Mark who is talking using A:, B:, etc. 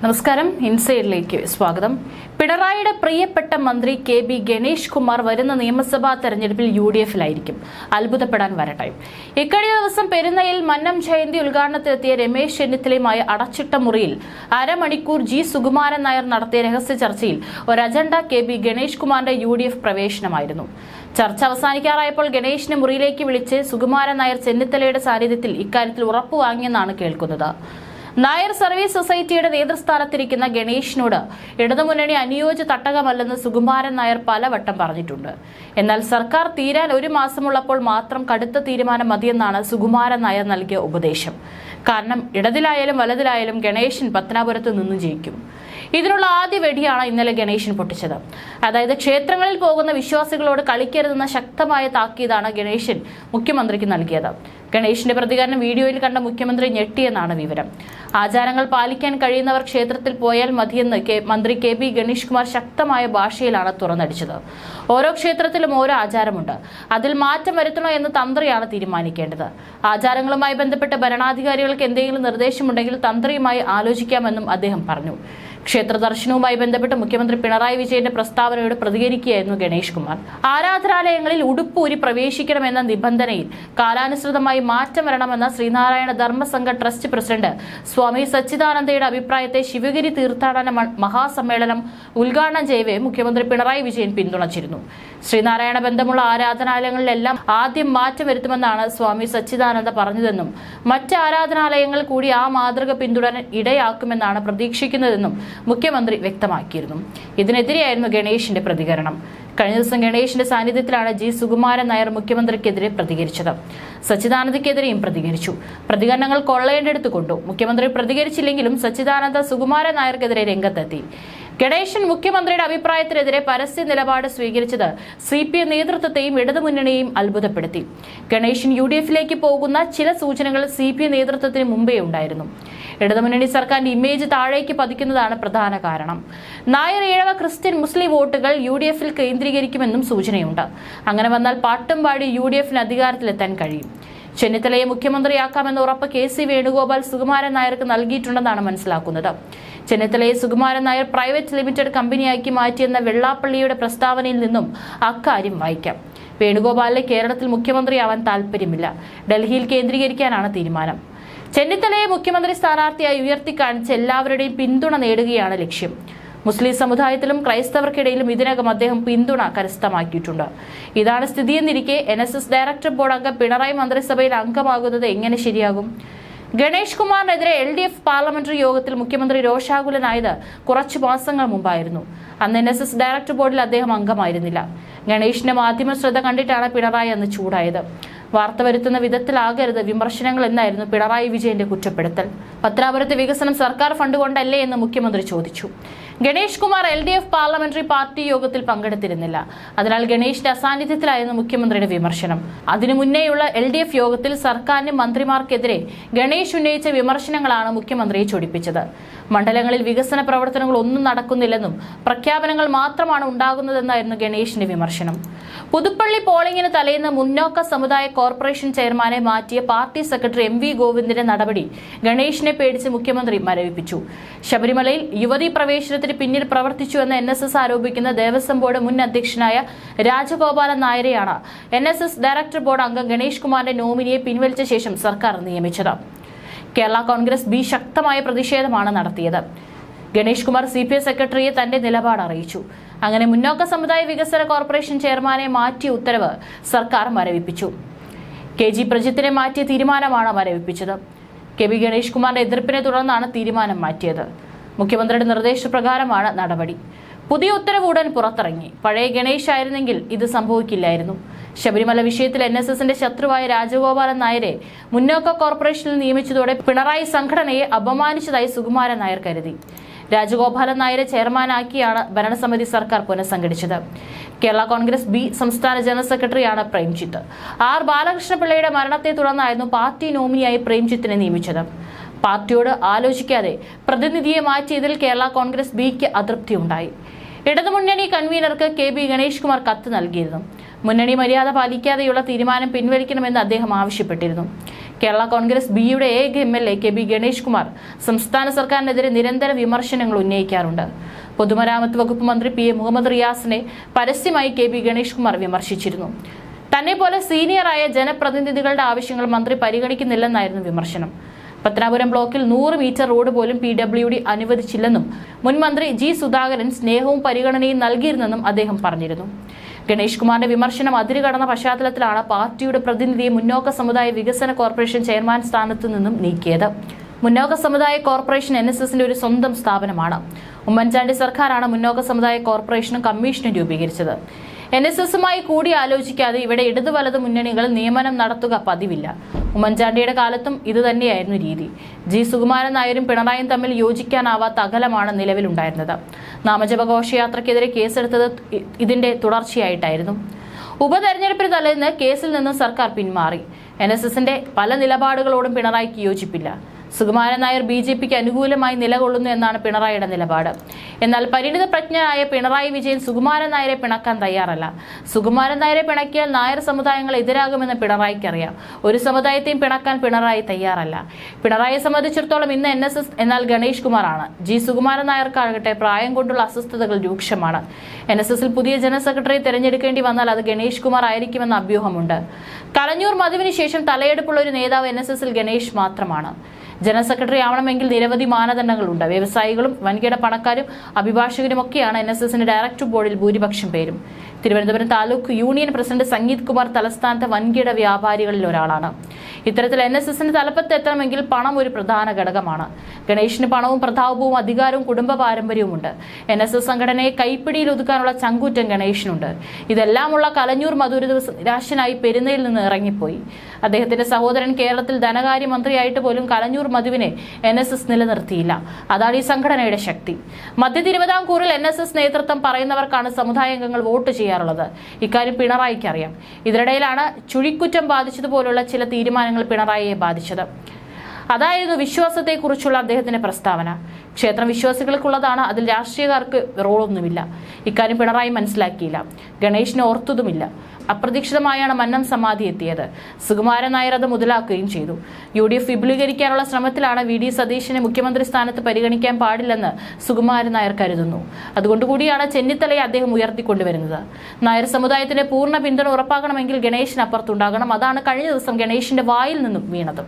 A: നമസ്കാരം. ഇൻസൈഡിലേക്ക് സ്വാഗതം. പിണറായിയുടെ പ്രിയപ്പെട്ട മന്ത്രി കെ.ബി. ഗണേഷ് കുമാർ വരുന്ന നിയമസഭാ തെരഞ്ഞെടുപ്പിൽ UDF-ലായിരിക്കും. അത്ഭുതപ്പെടാൻ വരട്ടെ. ഇക്കഴിഞ്ഞ ദിവസം പെരുന്നയിൽ മന്നം ജയന്തി ഉദ്ഘാടനത്തിലെത്തിയ രമേശ് ചെന്നിത്തലയുമായി അടച്ചിട്ട മുറിയിൽ അരമണിക്കൂർ സുകുമാരൻ നായർ നടത്തിയ രഹസ്യ ചർച്ചയിൽ ഒരു അജണ്ട കെ.ബി. ഗണേഷ് കുമാറിന്റെ UDF പ്രവേശനമായിരുന്നു. ചർച്ച അവസാനിക്കാറായപ്പോൾ ഗണേഷിനെ മുറിയിലേക്ക് വിളിച്ച് സുകുമാരൻ നായർ ചെന്നിത്തലയുടെ സാന്നിധ്യത്തിൽ ഇക്കാര്യത്തിൽ ഉറപ്പുവാങ്ങിയെന്നാണ് കേൾക്കുന്നത്. നായർ സർവീസ് സൊസൈറ്റിയുടെ നേതൃസ്ഥാനത്തിരിക്കുന്ന ഗണേഷിനോട് ഇടതുമുന്നണി അനുയോജ്യ തട്ടകമല്ലെന്ന് സുകുമാരൻ നായർ പലവട്ടം പറഞ്ഞിട്ടുണ്ട്. എന്നാൽ സർക്കാർ തീരാൻ ഒരു മാസമുള്ളപ്പോൾ മാത്രം കടുത്ത തീരുമാനം മതിയെന്നാണ് സുകുമാരൻ നായർ നൽകിയ ഉപദേശം. കാരണം ഇടതിലായാലും വലതിലായാലും ഗണേശൻ പത്തനാപുരത്ത് നിന്നും ജയിക്കും. ഇതിനുള്ള ആദ്യ വെടിയാണ് ഇന്നലെ ഗണേശൻ പൊട്ടിച്ചത്. അതായത് ക്ഷേത്രങ്ങളിൽ പോകുന്ന വിശ്വാസികളോട് കളിക്കരുതെന്ന ശക്തമായ താക്കീതാണ് ഗണേശൻ മുഖ്യമന്ത്രിക്ക് നൽകിയത്. ഗണേശിന്റെ പ്രതികരണം വീഡിയോയിൽ കണ്ട മുഖ്യമന്ത്രി ഞെട്ടിയെന്നാണ് വിവരം. ആചാരങ്ങൾ പാലിക്കാൻ കഴിയുന്നവർ ക്ഷേത്രത്തിൽ പോയാൽ മതിയെന്ന് മന്ത്രി കെ.ബി. ഗണേഷ് കുമാർ ശക്തമായ ഭാഷയിലാണ് തുറന്നടിച്ചത്. ഓരോ ക്ഷേത്രത്തിലും ഓരോ ആചാരമുണ്ട്. അതിൽ മാറ്റം വരുത്തണോ എന്ന് തന്ത്രിയാണ് തീരുമാനിക്കേണ്ടത്. ആചാരങ്ങളുമായി ബന്ധപ്പെട്ട് ഭരണാധികാരികൾക്ക് എന്തെങ്കിലും നിർദ്ദേശമുണ്ടെങ്കിൽ തന്ത്രിയുമായി ആലോചിക്കാമെന്നും അദ്ദേഹം പറഞ്ഞു. ക്ഷേത്ര ദർശനവുമായി ബന്ധപ്പെട്ട് മുഖ്യമന്ത്രി പിണറായി വിജയന്റെ പ്രസ്താവനയോട് പ്രതികരിക്കുകയായിരുന്നു ഗണേഷ് കുമാർ. ആരാധനാലയങ്ങളിൽ ഉടുപ്പൂരി പ്രവേശിക്കണമെന്ന നിബന്ധനയിൽ കാലാനുസൃതമായി മാറ്റം വരണമെന്ന ശ്രീനാരായണ ധർമ്മസംഘ ട്രസ്റ്റ് പ്രസിഡന്റ് സ്വാമി സച്ചിദാനന്ദയുടെ അഭിപ്രായത്തെ ശിവഗിരി തീർത്ഥാടന മഹാസമ്മേളനം ഉദ്ഘാടനം ചെയ്യവേ മുഖ്യമന്ത്രി പിണറായി വിജയൻ പിന്തുണച്ചിരുന്നു. ശ്രീനാരായണ ബന്ധമുള്ള ആരാധനാലയങ്ങളിലെല്ലാം ആദ്യം മാറ്റം വരുത്തുമെന്നാണ് സ്വാമി സച്ചിദാനന്ദ പറഞ്ഞതെന്നും മറ്റ് ആരാധനാലയങ്ങൾ കൂടി ആ മാതൃക പിന്തുടരാൻ ഇടയാക്കുമെന്നാണ് പ്രതീക്ഷിക്കുന്നതെന്നും മുഖ്യമന്ത്രി വ്യക്തമാക്കിയിരുന്നു. ഇതിനെതിരെയായിരുന്നു ഗണേഷിന്റെ പ്രതികരണം. കഴിഞ്ഞ ദിവസം ഗണേഷിന്റെ സാന്നിധ്യത്തിലാണ് സുകുമാരൻ നായർ മുഖ്യമന്ത്രിക്കെതിരെ പ്രതികരിച്ചത്. സച്ചിദാനന്ദക്കെതിരെയും പ്രതികരിച്ചു. പ്രതികരണങ്ങൾ കൊള്ളയേണ്ടെടുത്തു കൊണ്ടു. മുഖ്യമന്ത്രി പ്രതികരിച്ചില്ലെങ്കിലും സച്ചിദാനന്ദ സുകുമാരൻ നായർക്കെതിരെ രംഗത്തെത്തി. ഗണേശൻ മുഖ്യമന്ത്രിയുടെ അഭിപ്രായത്തിനെതിരെ പരസ്യ നിലപാട് സ്വീകരിച്ചത് CPM നേതൃത്വത്തെയും ഇടതുമുന്നണിയെയും അത്ഭുതപ്പെടുത്തി. ഗണേശൻ UDF-ലേക്ക് പോകുന്ന ചില സൂചനകൾ CPM നേതൃത്വത്തിന് മുമ്പേ ഉണ്ടായിരുന്നു. ഇടതുമുന്നണി സർക്കാരിന്റെ ഇമേജ് താഴേക്ക് പതിക്കുന്നതാണ് പ്രധാന കാരണം. നായർ ഈഴവ ക്രിസ്ത്യൻ മുസ്ലിം വോട്ടുകൾ UDF-ൽ കേന്ദ്രീകരിക്കുമെന്നും സൂചനയുണ്ട്. അങ്ങനെ വന്നാൽ പാട്ടും പാടി UDF-ന് അധികാരത്തിലെത്താൻ കഴിയും. ചെന്നിത്തലയെ മുഖ്യമന്ത്രിയാക്കാമെന്ന ഉറപ്പ് KC വേണുഗോപാൽ സുകുമാരൻ നായർക്ക് നൽകിയിട്ടുണ്ടെന്നാണ് മനസ്സിലാക്കുന്നത്. ചെന്നിത്തലയെ സുകുമാരൻ നായർ പ്രൈവറ്റ് ലിമിറ്റഡ് കമ്പനിയാക്കി മാറ്റിയെന്ന വെള്ളാപ്പള്ളിയുടെ പ്രസ്താവനയിൽ നിന്നും അക്കാര്യം വായിക്കാം. വേണുഗോപാലിന് കേരളത്തിൽ മുഖ്യമന്ത്രിയാവാൻ താല്പര്യമില്ല. ഡൽഹിയിൽ കേന്ദ്രീകരിക്കാനാണ് തീരുമാനം. ചെന്നിത്തലയെ മുഖ്യമന്ത്രി സ്ഥാനാർത്ഥിയായി ഉയർത്തിക്കാണിച്ച് എല്ലാവരുടെയും പിന്തുണ നേടുകയാണ് ലക്ഷ്യം. മുസ്ലിം സമുദായത്തിലും ക്രൈസ്തവർക്കിടയിലും ഇതിനകം അദ്ദേഹം പിന്തുണ കരസ്ഥമാക്കിയിട്ടുണ്ട്. ഇതാണ് സ്ഥിതിയെന്നിരിക്കെ NSS ഡയറക്ടർ ബോർഡ് അംഗം പിണറായി മന്ത്രിസഭയിൽ അംഗമാകുന്നത് എങ്ങനെ ശരിയാകും? ഗണേഷ് കുമാറിനെതിരെ LDF പാർലമെന്ററി യോഗത്തിൽ മുഖ്യമന്ത്രി രോഷാകുലനായത് കുറച്ചു മാസങ്ങൾ മുമ്പായിരുന്നു. അന്ന് NSS ഡയറക്ടർ ബോർഡിൽ അദ്ദേഹം അംഗമായിരുന്നില്ല. ഗണേഷിന്റെ മാധ്യമ ശ്രദ്ധ കണ്ടിട്ടാണ് പിണറായി അന്ന് ചൂടായത്. വാർത്ത വരുത്തുന്ന വിധത്തിലാകരുത് വിമർശനങ്ങൾ എന്നായിരുന്നു പിണറായി വിജയന്റെ കുറ്റപ്പെടുത്തൽ. പത്രാപുരത്തെ വികസനം സർക്കാർ ഫണ്ട് കൊണ്ടല്ലേ എന്ന് മുഖ്യമന്ത്രി ചോദിച്ചു. Ganesh Kumar LDF parliamentary party യോഗത്തിൽ പങ്കെടുത്തിരുന്നില്ല. അതിനാൽ ഗണേഷിന്റെ അസാന്നിധ്യത്തിലായിരുന്നു മുഖ്യമന്ത്രിയുടെ വിമർശനം. അതിനു മുന്നേയുള്ള LDF യോഗത്തിൽ സർക്കാരിന് മന്ത്രിമാർക്കെതിരെ ഗണേഷ് ഉന്നയിച്ച വിമർശനങ്ങളാണ് മുഖ്യമന്ത്രിയെ ചൊടിപ്പിച്ചത്. മണ്ഡലങ്ങളിൽ വികസന പ്രവർത്തനങ്ങൾ ഒന്നും നടക്കുന്നില്ലെന്നും പ്രഖ്യാപനങ്ങൾ മാത്രമാണ് ഉണ്ടാകുന്നതെന്നായിരുന്നു ഗണേഷിന്റെ വിമർശനം. പുതുപ്പള്ളി പോളിംഗിന് തലേന്ന് മുന്നോക്ക സമുദായ കോർപ്പറേഷൻ ചെയർമാനെ മാറ്റിയ പാർട്ടി സെക്രട്ടറി MV ഗോവിന്ദിന്റെ നടപടി ഗണേഷിനെ പേടിച്ച് മുഖ്യമന്ത്രി മരവിപ്പിച്ചു. ശബരിമലയിൽ യുവതീ പ്രവേശനത്തിന് പിന്നിൽ പ്രവർത്തിച്ചുവെന്ന് NSS ആരോപിക്കുന്ന ദേവസ്വം ബോർഡ് മുൻ അധ്യക്ഷനായ രാജഗോപാലൻ നായരെയാണ് NSS ഡയറക്ടർ ബോർഡ് അംഗം ഗണേഷ് കുമാറിന്റെ നോമിനിയെ പിൻവലിച്ച ശേഷം സർക്കാർ നിയമിച്ചത്. കേരള കോൺഗ്രസ് B ശക്തമായ പ്രതിഷേധമാണ് നടത്തിയത്. ഗണേഷ് കുമാർ CPI സെക്രട്ടറിയെ തന്റെ നിലപാട് അറിയിച്ചു. അങ്ങനെ മുന്നോക്ക സമുദായ വികസന കോർപ്പറേഷൻ ചെയർമാനെ മാറ്റിയ ഉത്തരവ് സർക്കാർ മരവിപ്പിച്ചു. KG പ്രജിത്തിനെ മാറ്റിയ തീരുമാനമാണ് മരവിപ്പിച്ചത്. KB ഗണേഷ് കുമാറിന്റെ എതിർപ്പിനെ തുടർന്നാണ് തീരുമാനം മാറ്റിയത്. മുഖ്യമന്ത്രിയുടെ നിർദ്ദേശപ്രകാരമാണ് നടപടി. പുതിയ ഉത്തരവ് ഉടൻ പുറത്തിറങ്ങി. പഴയ ഗണേഷ് ആയിരുന്നെങ്കിൽ ഇത് സംഭവിക്കില്ലായിരുന്നു. ശബരിമല വിഷയത്തിൽ NSSന്റെ ശത്രുവായ രാജഗോപാലൻ നായരെ മുന്നോക്ക കോർപ്പറേഷനിൽ നിയമിച്ചതോടെ പിണറായി സംഘടനയെ അപമാനിച്ചതായി സുകുമാരൻ നായർ കരുതി. രാജഗോപാലൻ നായരെ ചെയർമാനാക്കിയാണ് ഭരണസമിതി സർക്കാർ പുനഃസംഘടിച്ചത്. കേരള കോൺഗ്രസ് B സംസ്ഥാന ജനറൽ സെക്രട്ടറിയാണ് പ്രേംജിത്ത്. R ബാലകൃഷ്ണപിള്ളയുടെ മരണത്തെ തുടർന്നായിരുന്നു പാർട്ടി നോമിനിയായി പ്രേംജിത്തിനെ നിയമിച്ചത്. പാർട്ടിയോട് ആലോചിക്കാതെ പ്രതിനിധിയെ മാറ്റിയതിൽ കേരള കോൺഗ്രസ് Bക്ക് അതൃപ്തിയുണ്ടായി. ഇടതുമുന്നണി കൺവീനർക്ക് KB ഗണേഷ് കുമാർ കത്ത് നൽകിയിരുന്നു. മുന്നണി മര്യാദ പാലിക്കാതെയുള്ള തീരുമാനം പിൻവലിക്കണമെന്ന് അദ്ദേഹം ആവശ്യപ്പെട്ടിരുന്നു. കേരള കോൺഗ്രസ് ബിയുടെ ഏക MLA KB ഗണേഷ് കുമാർ സംസ്ഥാന സർക്കാരിനെതിരെ നിരന്തര വിമർശനങ്ങൾ ഉന്നയിക്കാറുണ്ട്. പൊതുമരാമത്ത് വകുപ്പ് മന്ത്രി PA മുഹമ്മദ് റിയാസിനെ പരസ്യമായി KB ഗണേഷ് കുമാർ വിമർശിച്ചിരുന്നു. തന്നെ പോലെ സീനിയറായ ജനപ്രതിനിധികളുടെ ആവശ്യങ്ങൾ മന്ത്രി പരിഗണിക്കുന്നില്ലെന്നായിരുന്നു വിമർശനം. പത്തനാപുരം ബ്ലോക്കിൽ 100 മീറ്റർ റോഡ് പോലും PWD അനുവദിച്ചില്ലെന്നും മുൻ മന്ത്രി G സുധാകരൻ സ്നേഹവും പരിഗണനയും നൽകിയിരുന്നെന്നും അദ്ദേഹം പറഞ്ഞിരുന്നു. ഗണേഷ് കുമാറിന്റെ വിമർശനം അതിരുകടന്ന പശ്ചാത്തലത്തിലാണ് പാർട്ടിയുടെ പ്രതിനിധിയെ മുന്നോക്ക സമുദായ വികസന കോർപ്പറേഷൻ ചെയർമാൻ സ്ഥാനത്തു നിന്നും നീക്കിയത്. മുന്നോക്ക സമുദായ കോർപ്പറേഷൻ NSSന്റെ ഒരു സ്വന്തം സ്ഥാപനമാണ്. ഉമ്മൻചാണ്ടി സർക്കാരാണ് മുന്നോക്ക സമുദായ കോർപ്പറേഷനും കമ്മീഷനും രൂപീകരിച്ചത്. NSSുമായി കൂടി ആലോചിക്കാതെ ഇവിടെ ഇടതു വലതു മുന്നണികൾ നിയമനം നടത്തുക പതിവില്ല. ഉമ്മൻചാണ്ടിയുടെ കാലത്തും ഇതുതന്നെയായിരുന്നു രീതി. G സുകുമാരൻ നായരും പിണറായിയും തമ്മിൽ യോജിക്കാനാവാത്ത അകലമാണ് നിലവിലുണ്ടായിരുന്നത്. നാമജപ ഘോഷയാത്രയ്ക്കെതിരെ കേസെടുത്തത് ഇതിന്റെ തുടർച്ചയായിട്ടായിരുന്നു. ഉപതെരഞ്ഞെടുപ്പിന് തലേന്ന് കേസിൽ നിന്ന് സർക്കാർ പിന്മാറി. NSSന്റെ പല നിലപാടുകളോടും പിണറായിക്ക് യോജിപ്പില്ല. സുകുമാരൻ നായർ BJPക്ക് അനുകൂലമായി നിലകൊള്ളുന്നു എന്നാണ് പിണറായിയുടെ നിലപാട്. എന്നാൽ പരിണിത പ്രജ്ഞനായ പിണറായി വിജയൻ സുകുമാരൻ നായരെ പിണക്കാൻ തയ്യാറല്ല. സുകുമാരൻ നായരെ പിണക്കിയാൽ നായർ സമുദായങ്ങൾ എതിരാകുമെന്ന് പിണറായിക്കറിയാം. ഒരു സമുദായത്തെയും പിണക്കാൻ പിണറായി തയ്യാറല്ല. പിണറായിയെ സംബന്ധിച്ചിടത്തോളം ഇന്ന് NSS എന്നാൽ ഗണേഷ് കുമാറാണ്. G സുകുമാരൻ നായർക്കാകട്ടെ പ്രായം കൊണ്ടുള്ള അസ്വസ്ഥതകൾ രൂക്ഷമാണ്. NSSൽ പുതിയ ജനറൽ സെക്രട്ടറി തിരഞ്ഞെടുക്കേണ്ടി വന്നാൽ അത് ഗണേഷ് കുമാർ ആയിരിക്കുമെന്ന അഭ്യൂഹമുണ്ട്. കളഞ്ഞൂർ മധുവിന് ശേഷം തലയെടുപ്പുള്ള ഒരു നേതാവ് NSSൽ ഗണേഷ് മാത്രമാണ്. ജനറൽ സെക്രട്ടറി ആവണമെങ്കിൽ നിരവധി മാനദണ്ഡങ്ങളുണ്ട്. വ്യവസായികളും വൻകിട പണക്കാരും അഭിഭാഷകരുമൊക്കെയാണ് NSSന്റെ ഡയറക്ടർ ബോർഡിൽ ഭൂരിപക്ഷം പേരും. തിരുവനന്തപുരം താലൂക്ക് യൂണിയൻ പ്രസിഡന്റ് സംഗീത് കുമാർ തലസ്ഥാനത്തെ വൻകിട വ്യാപാരികളിൽ ഒരാളാണ്. ഇത്തരത്തിൽ NSSന് തലപ്പത്ത് എത്തണമെങ്കിൽ പണം ഒരു പ്രധാന ഘടകമാണ്. ഗണേഷിന് പണവും പ്രതാപവും അധികാരവും കുടുംബ പാരമ്പര്യവുമുണ്ട്. NSS സംഘടനയെ കൈപ്പിടിയിൽ ഒതുക്കാനുള്ള ചങ്കൂറ്റം ഗണേഷിനുണ്ട്. ഇതെല്ലാമുള്ള കളഞ്ഞൂർ മധു ഒരു ദിവസം നിരാശനായി പെരുന്നയിൽ നിന്ന് ഇറങ്ങിപ്പോയി. അദ്ദേഹത്തിന്റെ സഹോദരൻ കേരളത്തിൽ ധനകാര്യമന്ത്രിയായിട്ട് പോലും കളഞ്ഞൂർ മധുവിനെ NSS നിലനിർത്തിയില്ല. അതാണ് ഈ സംഘടനയുടെ ശക്തി. മധ്യ തിരുവിതാംകൂറിൽ NSS നേതൃത്വം പറയുന്നവർക്കാണ് സമുദായാംഗങ്ങൾ വോട്ട് ചെയ്യാറുള്ളത്. ഇക്കാര്യം പിണറായിക്ക് അറിയാം. ഇതിനിടയിലാണ് ചുഴിക്കുറ്റം ബാധിച്ചതുപോലുള്ള ചില തീരുമാനങ്ങൾ പിണറായിയെ ബാധിച്ചത്. അതായിരുന്നു വിശ്വാസത്തെക്കുറിച്ചുള്ള അദ്ദേഹത്തിന്റെ പ്രസ്താവന. ക്ഷേത്രം വിശ്വാസികൾക്കുള്ളതാണ്, അതിൽ രാഷ്ട്രീയക്കാർക്ക് റോളൊന്നുമില്ല. ഇക്കാര്യം പിണറായി മനസ്സിലാക്കിയില്ല. ഗണേഷിനെ ഓർത്തതുമില്ല. അപ്രതീക്ഷിതമായാണ് മന്നം സമാധി എത്തിയത്. സുകുമാരൻ നായർ അത് മുതലാക്കുകയും ചെയ്തു. UDF വിപുലീകരിക്കാനുള്ള ശ്രമത്തിലാണ് VD സതീശനെ മുഖ്യമന്ത്രി സ്ഥാനത്ത് പരിഗണിക്കാൻ പാടില്ലെന്ന് സുകുമാരൻ നായർ കരുതുന്നു. അതുകൊണ്ടുകൂടിയാണ് ചെന്നിത്തലയെ അദ്ദേഹം ഉയർത്തിക്കൊണ്ടുവരുന്നത്. നായർ സമുദായത്തിന്റെ പൂർണ്ണ പിന്തുണ ഉറപ്പാക്കണമെങ്കിൽ ഗണേഷിന് അപ്പുറത്തുണ്ടാകണം. അതാണ് കഴിഞ്ഞ ദിവസം ഗണേഷിന്റെ വായിൽ നിന്നും വീണത്.